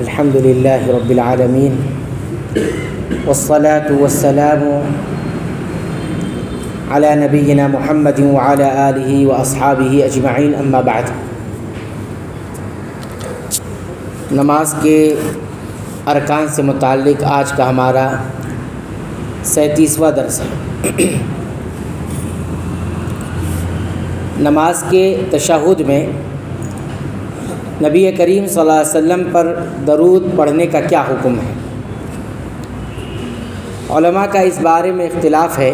الحمد للہ رب العالمین والصلاة والسلام علی نبینا محمد وعلی آلہ واصحابہ اجمعین، اما بعد۔ نماز کے ارکان سے متعلق آج کا ہمارا 37واں درس ہے۔ نماز کے تشہد میں نبی کریم صلی اللہ علیہ وسلم پر درود پڑھنے کا کیا حکم ہے؟ علماء کا اس بارے میں اختلاف ہے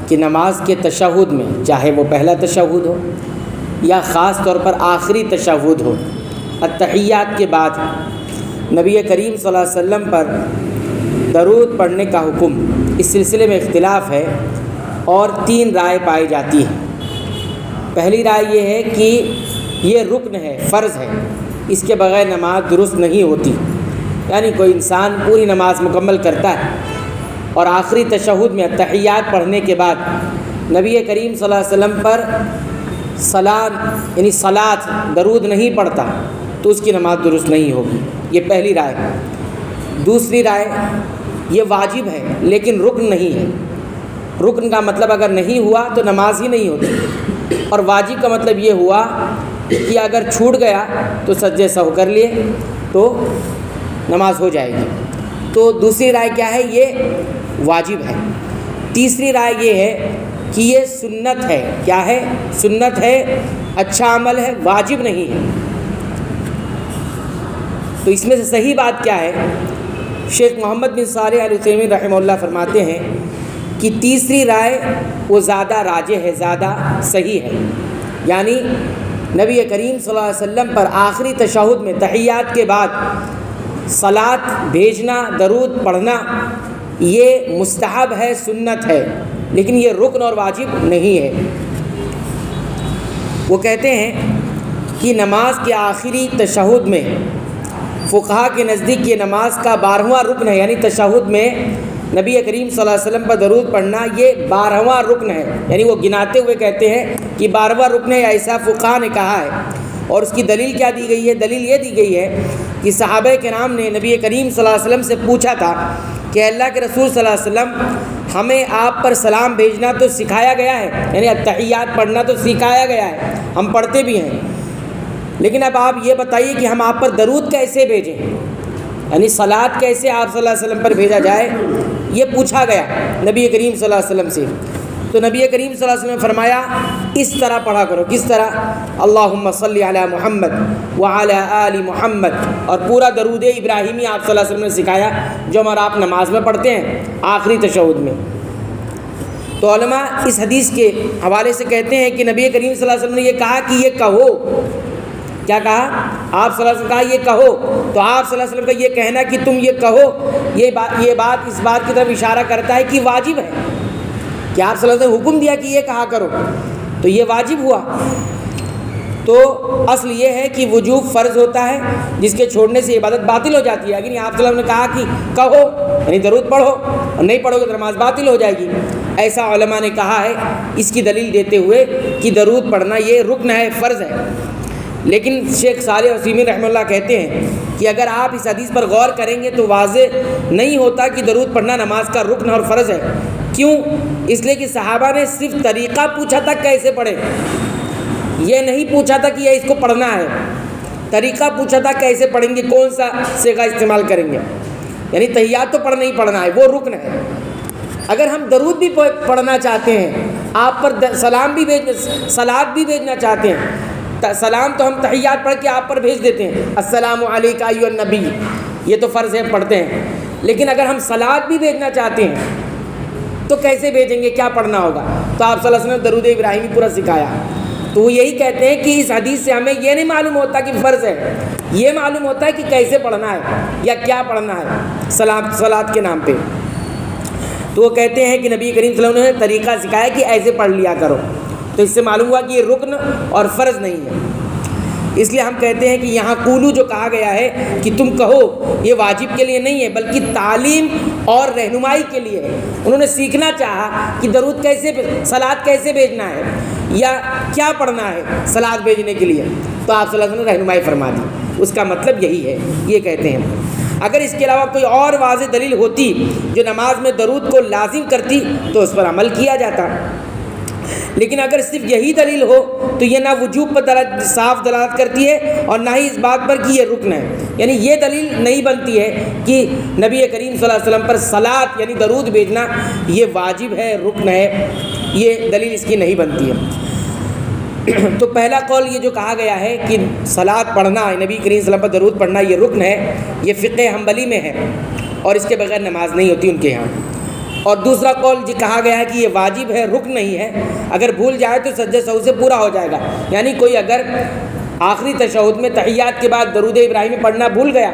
کہ نماز کے تشہد میں، چاہے وہ پہلا تشہد ہو یا خاص طور پر آخری تشہد ہو، التحیات کے بعد نبی کریم صلی اللہ علیہ وسلم پر درود پڑھنے کا حکم، اس سلسلے میں اختلاف ہے اور 3 رائے پائی جاتی ہیں۔ پہلی رائے یہ ہے کہ یہ رکن ہے، فرض ہے، اس کے بغیر نماز درست نہیں ہوتی، یعنی کوئی انسان پوری نماز مکمل کرتا ہے اور آخری تشہد میں تحیات پڑھنے کے بعد نبی کریم صلی اللہ علیہ وسلم پر صلاۃ درود نہیں پڑھتا تو اس کی نماز درست نہیں ہوگی۔ یہ پہلی رائے ہے۔ دوسری رائے، یہ واجب ہے لیکن رکن نہیں ہے۔ رکن کا مطلب اگر نہیں ہوا تو نماز ہی نہیں ہوتی، اور واجب کا مطلب یہ ہوا کہ اگر چھوٹ گیا تو سجدے سہو کر لیے تو نماز ہو جائے گی۔ تو دوسری رائے کیا ہے؟ یہ واجب ہے۔ تیسری رائے یہ ہے کہ یہ سنت ہے۔ کیا ہے؟ سنت ہے، اچھا عمل ہے، واجب نہیں ہے۔ تو اس میں سے صحیح بات کیا ہے؟ شیخ محمد بن صالح العثیمین رحمہ اللہ فرماتے ہیں کہ تیسری رائے وہ زیادہ راجح ہے، زیادہ صحیح ہے، یعنی نبی کریم صلی اللہ علیہ وسلم پر آخری تشہد میں تحیات کے بعد صلاۃ بھیجنا، درود پڑھنا، یہ مستحب ہے، سنت ہے، لیکن یہ رکن اور واجب نہیں ہے۔ وہ کہتے ہیں کہ نماز کے آخری تشہد میں فقہا کے نزدیک یہ نماز کا 12واں رکن ہے، یعنی تشہد میں نبی کریم صلی اللہ علیہ وسلم پر درود پڑھنا یہ 12واں رکن ہے، یعنی وہ گناتے ہوئے کہتے ہیں کہ 12واں رکن ہے، ایسا فقہا نے کہا ہے۔ اور اس کی دلیل کیا دی گئی ہے؟ دلیل یہ دی گئی ہے کہ صحابہ کرام نے نبی کریم صلی اللہ علیہ وسلم سے پوچھا تھا کہ اللہ کے رسول صلی اللہ علیہ وسلم، ہمیں آپ پر سلام بھیجنا تو سکھایا گیا ہے، یعنی التحیات پڑھنا تو سکھایا گیا ہے، ہم پڑھتے بھی ہیں، لیکن اب آپ یہ بتائیے کہ ہم آپ پر درود کیسے بھیجیں، یعنی صلاۃ کیسے آپ صلی اللہ علیہ وسلم پر بھیجا جائے، یہ پوچھا گیا نبی کریم صلی اللہ علیہ وسلم سے۔ تو نبی کریم صلی اللہ علیہ وسلم نے فرمایا اس طرح پڑھا کرو۔ کس طرح؟ اللہم صلی علی محمد وعلی آل محمد، اور پورا درود ابراہیمی آپ صلی اللہ علیہ وسلم نے سکھایا جو ہمارا آپ نماز میں پڑھتے ہیں آخری تشہد میں۔ تو علماء اس حدیث کے حوالے سے کہتے ہیں کہ نبی کریم صلی اللہ علیہ وسلم نے یہ کہا کہ یہ کہو۔ کیا کہا؟ آپ صلی اللہ علیہ وسلم کہا یہ کہو، تو آپ صلی اللہ علیہ وسلم کا یہ کہنا کہ تم یہ کہو، یہ بات اس بات کی طرف اشارہ کرتا ہے کہ واجب ہے، کہ آپ صلی اللہ علیہ وسلم نے حکم دیا کہ یہ کہا کرو تو یہ واجب ہوا۔ تو اصل یہ ہے کہ وجوب فرض ہوتا ہے جس کے چھوڑنے سے عبادت باطل ہو جاتی ہے، لیکن آپ صلی اللہ علیہ وسلم نے کہا کہ کہو، یعنی درود پڑھو، اور نہیں پڑھو گے تو نماز باطل ہو جائے گی، ایسا علماء نے کہا ہے، اس کی دلیل دیتے ہوئے کہ درود پڑھنا یہ رکن ہے، فرض ہے۔ لیکن شیخ صالح العثیمین رحمہ اللہ کہتے ہیں کہ اگر آپ اس حدیث پر غور کریں گے تو واضح نہیں ہوتا کہ درود پڑھنا نماز کا رکن اور فرض ہے۔ کیوں؟ اس لیے کہ صحابہ نے صرف طریقہ پوچھا تھا کیسے پڑھیں، یہ نہیں پوچھا تھا کہ یہ اس کو پڑھنا ہے، طریقہ پوچھا تھا کیسے پڑھیں گے، کون سا صیغہ استعمال کریں گے، یعنی تحیات تو پڑھنا ہی پڑھنا ہے، وہ رکن ہے۔ اگر ہم درود بھی پڑھنا چاہتے ہیں، آپ پر صلاۃ بھی بھیجنا چاہتے ہیں، سلام تو ہم تحیات پڑھ کے آپ پر بھیج دیتے ہیں، السلام علیکم ایھا النبی، یہ تو فرض ہے، پڑھتے ہیں، لیکن اگر ہم صلاۃ بھی بھیجنا چاہتے ہیں تو کیسے بھیجیں گے، کیا پڑھنا ہوگا؟ تو آپ صلی اللہ علیہ وسلم نے درود ابراہیمی پورا سکھایا۔ تو وہ یہی کہتے ہیں کہ اس حدیث سے ہمیں یہ نہیں معلوم ہوتا کہ فرض ہے، یہ معلوم ہوتا ہے کہ کیسے پڑھنا ہے یا کیا پڑھنا ہے صلاۃ کے نام پہ۔ تو وہ کہتے ہیں کہ نبی کریم صلی اللہ علیہ وسلم نے طریقہ سکھایا کہ ایسے پڑھ لیا کرو، تو اس سے معلوم ہوا کہ یہ رکن اور فرض نہیں ہے۔ اس لیے ہم کہتے ہیں کہ یہاں قولو جو کہا گیا ہے کہ تم کہو، یہ واجب کے لیے نہیں ہے بلکہ تعلیم اور رہنمائی کے لیے ہے۔ انہوں نے سیکھنا چاہا کہ درود کیسے، صلاۃ کیسے بھیجنا ہے، یا کیا پڑھنا ہے صلات بھیجنے کے لیے، تو آپ صلی اللہ علیہ وسلم نے رہنمائی فرما دی۔ اس کا مطلب یہی ہے، یہ کہتے ہیں اگر اس کے علاوہ کوئی اور واضح دلیل ہوتی جو نماز میں درود کو لازم کرتی تو اس پر عمل کیا جاتا، لیکن اگر صرف یہی دلیل ہو تو یہ نہ وجوب پر صاف دلالت کرتی ہے اور نہ ہی اس بات پر کہ یہ رکن ہے، یعنی یہ دلیل نہیں بنتی ہے کہ نبی کریم صلی اللہ علیہ وسلم پر صلات یعنی درود بھیجنا یہ واجب ہے، رکن ہے، یہ دلیل اس کی نہیں بنتی ہے۔ تو پہلا قول یہ جو کہا گیا ہے کہ صلات پڑھنا، نبی کریم صلی اللہ علیہ وسلم پر درود پڑھنا یہ رکن ہے، یہ فقہ حنبلی میں ہے اور اس کے بغیر نماز نہیں ہوتی ان کے ہاں۔ اور دوسرا قول جو کہا گیا ہے کہ یہ واجب ہے، رکن نہیں ہے، اگر بھول جائے تو سجدہ سہو سے پورا ہو جائے گا، یعنی کوئی اگر آخری تشہد میں تحیات کے بعد درود ابراہیمی پڑھنا بھول گیا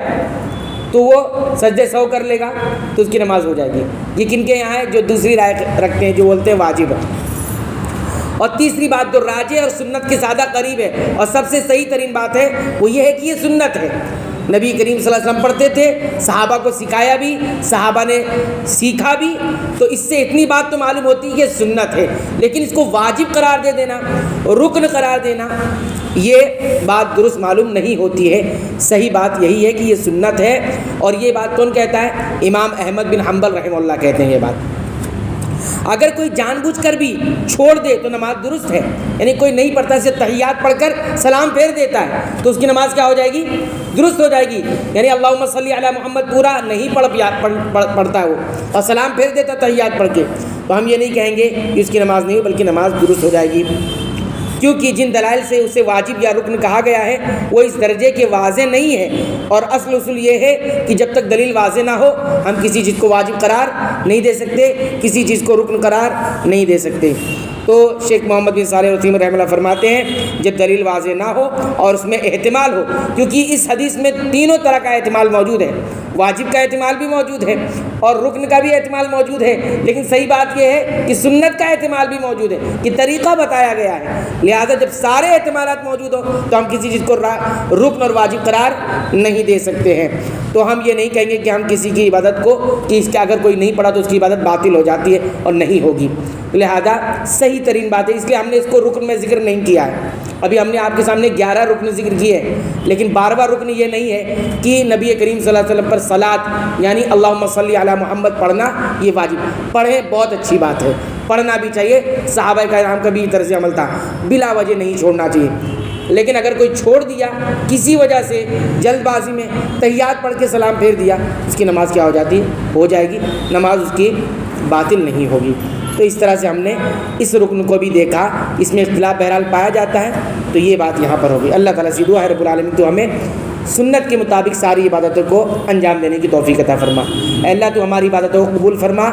تو وہ سجدہ سہو کر لے گا تو اس کی نماز ہو جائے گی۔ یہ کن کے یہاں ہے؟ جو دوسری رائے رکھتے ہیں، جو بولتے ہیں واجب ہے۔ اور تیسری بات جو راجح اور سنت کے زیادہ قریب ہے اور سب سے صحیح ترین بات ہے وہ یہ ہے کہ یہ سنت ہے، نبی کریم صلی اللہ علیہ وسلم پڑھتے تھے، صحابہ کو سکھایا بھی، صحابہ نے سیکھا بھی، تو اس سے اتنی بات تو معلوم ہوتی ہے کہ سنت ہے، لیکن اس کو واجب قرار دے دینا، رکن قرار دینا، یہ بات درست معلوم نہیں ہوتی ہے۔ صحیح بات یہی ہے کہ یہ سنت ہے، اور یہ بات کون کہتا ہے؟ امام احمد بن حنبل رحمہ اللہ کہتے ہیں یہ بات۔ اگر کوئی جان بوجھ کر بھی چھوڑ دے تو نماز درست ہے، یعنی کوئی نہیں پڑھتا، اسے تحیات پڑھ کر سلام پھیر دیتا ہے تو اس کی نماز کیا ہو جائے گی؟ درست ہو جائے گی، یعنی اللہم صلی علی محمد پورا نہیں پڑھتا ہے وہ اور سلام پھیر دیتا تحیات پڑھ کے، تو ہم یہ نہیں کہیں گے کہ اس کی نماز نہیں ہو، بلکہ نماز درست ہو جائے گی، کیونکہ جن دلائل سے اسے واجب یا رکن کہا گیا ہے وہ اس درجے کے واضح نہیں ہے، اور اصل یہ ہے کہ جب تک دلیل واضح نہ ہو ہم کسی چیز کو واجب قرار نہیں دے سکتے، کسی چیز کو رکن قرار نہیں دے سکتے۔ تو شیخ محمد بن صالح العثیمین رحمہ اللہ فرماتے ہیں جب دلیل واضح نہ ہو اور اس میں احتمال ہو، کیونکہ اس حدیث میں تینوں طرح کا احتمال موجود ہے، واجب کا احتمال بھی موجود ہے اور رکن کا بھی احتمال موجود ہے، لیکن صحیح بات یہ ہے کہ سنت کا احتمال بھی موجود ہے، کہ طریقہ بتایا گیا ہے، لہذا جب سارے احتمالات موجود ہو تو ہم کسی چیز کو رکن اور واجب قرار نہیں دے سکتے ہیں۔ تو ہم یہ نہیں کہیں گے کہ ہم کسی کی عبادت کو کہ اس کا اگر کوئی نہیں پڑھا تو اس کی عبادت باطل ہو جاتی ہے اور نہیں ہوگی، لہذا صحیح ترین بات ہے، اس لیے ہم نے اس کو رکن میں ذکر نہیں کیا ہے۔ ابھی ہم نے آپ کے سامنے 11 رکن ذکر کیے ہیں، لیکن 12واں رکن یہ نہیں ہے کہ نبی کریم صلی اللہ علیہ وسلم پر صلات یعنی اللہم صلی علی محمد پڑھنا یہ واجب، پڑھیں بہت اچھی بات ہے، پڑھنا بھی چاہیے، صحابہ کرام کا بھی طرز عمل تھا، بلا وجہ نہیں چھوڑنا چاہیے، لیکن اگر کوئی چھوڑ دیا کسی وجہ سے جلد بازی میں تحیات پڑھ کے سلام پھیر دیا، اس کی نماز کیا ہو جاتی ہے؟ ہو جائے گی، نماز اس کی باطل نہیں ہوگی۔ تو اس طرح سے ہم نے اس رکن کو بھی دیکھا، اس میں اختلاف بہرحال پایا جاتا ہے، تو یہ بات یہاں پر ہوگی۔ اللہ تعالیٰ سے دعا ہے رب العالمین تو ہمیں سنت کے مطابق ساری عبادتوں کو انجام دینے کی توفیق عطا فرما۔ اے اللہ تو ہماری عبادتوں کو قبول فرما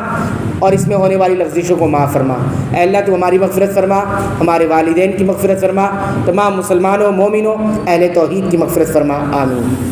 اور اس میں ہونے والی لغزشوں کو معاف فرما۔ اے اللہ تو ہماری مغفرت فرما، ہمارے والدین کی مغفرت فرما، تمام مسلمانوں، مومنوں، اہل توحید کی مغفرت فرما، آمین۔